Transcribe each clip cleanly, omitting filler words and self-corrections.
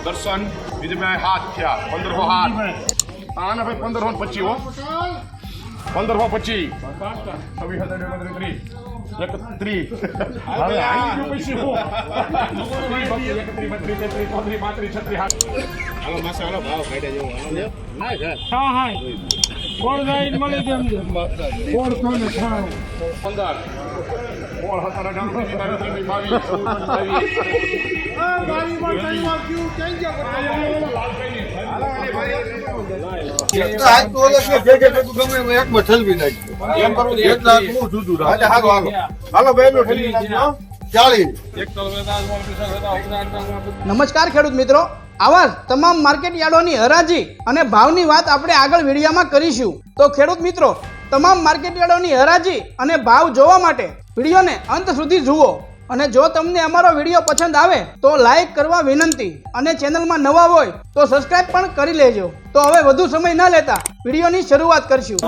દર્શન વિજયભાઈ હાથ થયા 1500 હાથ આને ભાઈ 1525 હો 1525 નમસ્કાર ખેડૂત મિત્રો, આવા તમામ માર્કેટ યાર્ડોની હરાજી અને ભાવની વાત આપણે આગળ વિડીયોમાં કરીશું. તો ખેડૂત મિત્રો, તમામ માર્કેટ યાર્ડોની હરાજી અને ભાવ જોવા માટે વિડીયોને અંત સુધી જુઓ. અને જો તમને અમારો વિડીયો પસંદ આવે તો લાઈક કરવા વિનંતી અને ચેનલમાં નવા હોય તો સબસ્ક્રાઇબ પણ કરી લેજો. તો હવે વધુ સમય ન લેતા વિડીયોની શરૂઆત કરશું.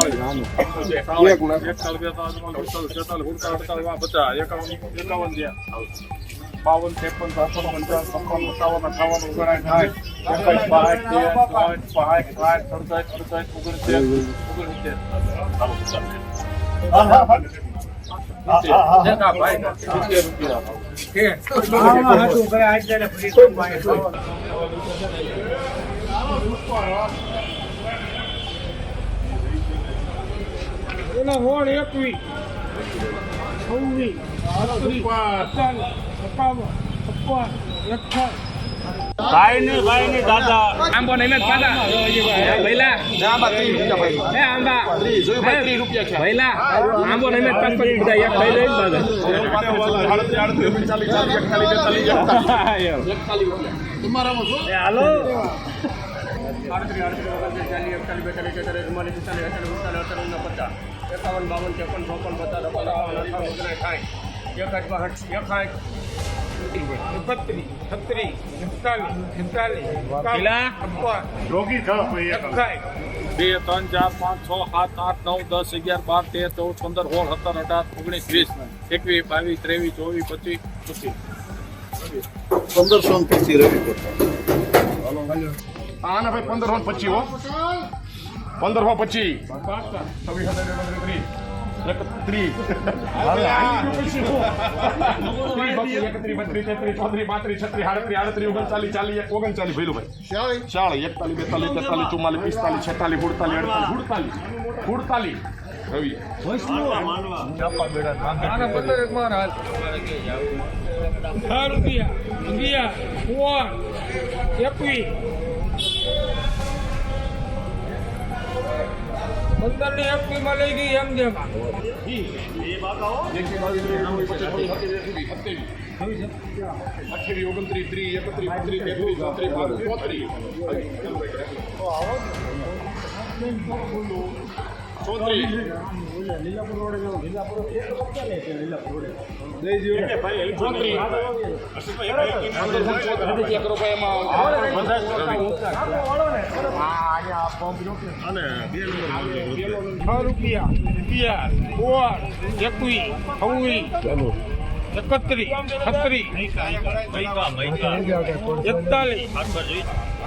ભાઈ ને દાદા આંબો નહીં દાદા ભૈલા આંબા 30 રૂપિયા ભાઈ આંબા 30 રૂપિયા છે ભૈલા આંબો નહીં 55 રૂપિયા એક લઈ લઈ દાદા તમારામાં છો હાલો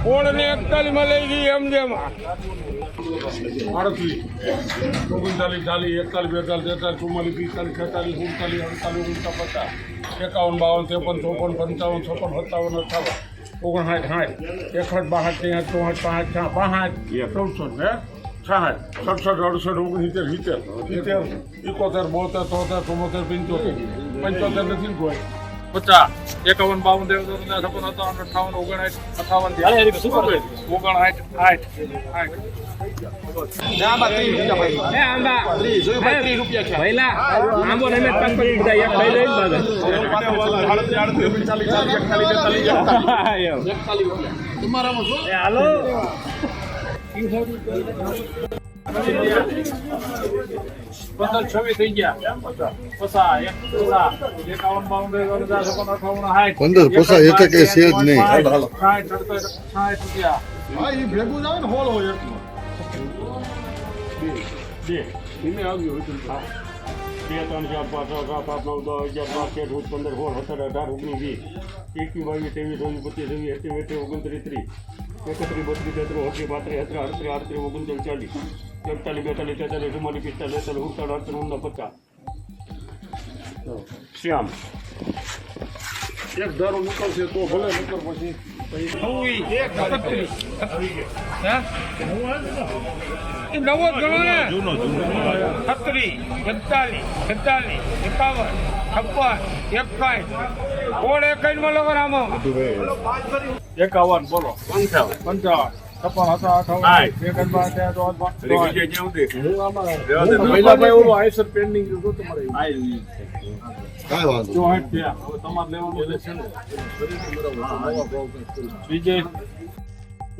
15 ની એકવી માં લઈ ગઈ એમ જેમ તમારામાં છો હાલો 15-26 થઈ ગયા 15 પોસા એટલે કે છે જ નહીં. ભેગું જાવ ને હોલ હોય ધીમે આવ્યું હતું 2 3 4 5 6 7 8 9 10 11 12 13 14 15 16 17 18 19 20 21 22 23 24 25 26 27 29 30 31 32 33 34 35 38 39 40 41 42 43 44 45 46 47 50 શ્યામ એક ધારો નીકળશે તો ભલે નકર પછી નવો ગણો ને 36 47 46 51 56 51 માં લોકો રામો 51 બોલો 55 56 કાંઈ વાંધો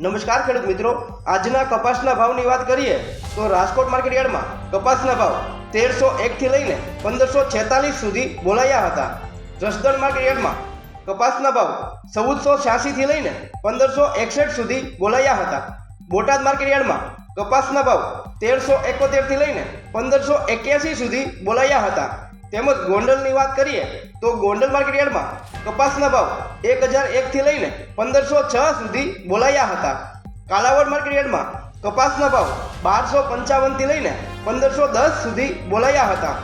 નમસ્કાર ખેડૂત મિત્રો, આજના કપાસના ભાવની વાત કરીએ તો રાજકોટ માર્કેટ યાર્ડમાં કપાસના ભાવ 1301 થી લઈને 1546 સુધી બોલાયા હતા. જસદણ માર્કેટ યાર્ડમાં કપાસના ભાવ 1486 થી લઈને 1561 સુધી બોલાયા હતા. બોટાદ માર્કેટ યાર્ડમાં કપાસના ભાવ 1371 થી લઈને 1581 સુધી બોલાયા હતા. તેમજ ગોંડલની વાત કરીએ તો ગોંડલ માર્કેટ યાર્ડમાં કપાસના ભાવ 1001 થી લઈને 1506 સુધી બોલાયા હતા. કાલાવડ માર્કેટ યાર્ડમાં કપાસના ભાવ 1255 થી લઈને 1510 સુધી બોલાયા હતા.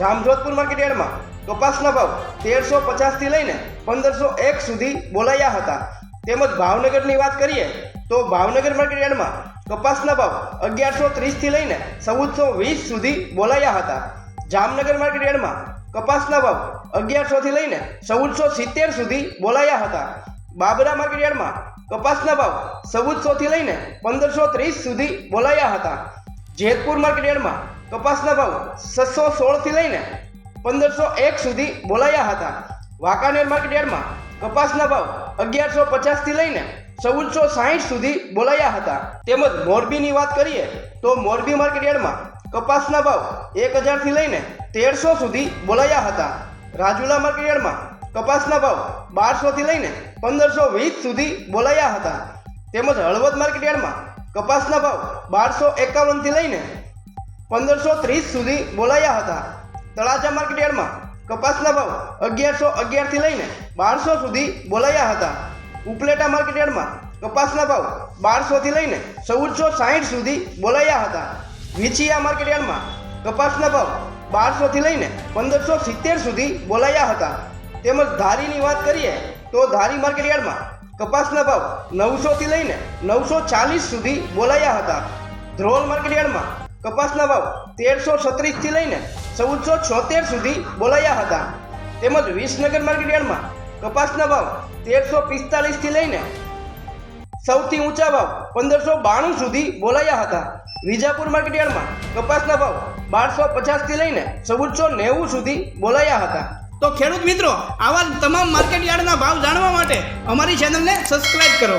જામજોધપુર માર્કેટ યાર્ડમાં કપાસના ભાવ 1350 થી લઈને 1501 સુધી બોલાયા હતા. તેમજ ભાવનગરની વાત કરીએ તો ભાવનગર માર્કેટ યાર્ડમાં કપાસના ભાવ 1130 થી લઈને 1420 સુધી બોલાયા હતા. જામનગર માર્કેટ યાર્ડમાં કપાસના ભાવ 1100 થી લઈને 1470 સુધી બોલાયા હતા. બાબરા માર્કેટ યાર્ડમાં કપાસના ભાવ 1400 થી લઈને 1530 સુધી બોલાયા હતા. જેતપુર માર્કેટ યાર્ડમાં કપાસના ભાવ 616 થી લઈને 1501 સુધી બોલાયા હતા. વાંકાનેર માર્કેટ યાર્ડમાં કપાસના ભાવ 1150 થી લઈને 1460 સુધી બોલાયા હતા. તેમજ મોરબીની વાત કરીએ તો મોરબી માર્કેટ યાર્ડમાં કપાસના ભાવ 1000 થી લઈને 1300 સુધી બોલાયા હતા. રાજુલા માર્કેટ યાર્ડમાં કપાસના ભાવ 1200 થી લઈને 1520 સુધી બોલાયા હતા. તેમજ હળવદ માર્કેટ યાર્ડમાં કપાસના ભાવ 1251 થી લઈને 1530 સુધી બોલાયા હતા. તળાજા માર્કેટ યાર્ડમાં કપાસના ભાવ 1111 થી લઈને 1200 સુધી બોલાયા હતા. ઉપલેટા માર્કેટ યાર્ડમાં કપાસના ભાવ 1200 થી લઈને 1460 સુધી બોલાયા હતા. વિછિયા માર્કેટ યાર્ડમાં કપાસના ભાવ 1200 થી લઈને 1570 સુધી બોલાયા હતા. તેમજ ધારીની વાત કરીએ તો ધારી માર્કેટ યાર્ડમાં કપાસના ભાવ 900 થી લઈને 940 સુધી બોલાયા હતા. ધ્રોલ માર્કેટ યાર્ડમાં કપાસના ભાવ 1336 થી લઈને 1476 સુધી બોલાયા હતા. તેમજ વિસનગર માર્કેટ યાર્ડમાં કપાસના ભાવ 1345 થી લઈને સૌથી ઊંચા ભાવ 1592 સુધી બોલાયા હતા. વિજાપુર માર્કેટ યાર્ડમાં કપાસના ભાવ 1250 થી લઈને 1490 સુધી બોલાયા હતા. તો ખેડૂત મિત્રો, આવા તમામ માર્કેટ યાર્ડના ભાવ જાણવા માટે અમારી ચેનલને સબસ્ક્રાઇબ કરો.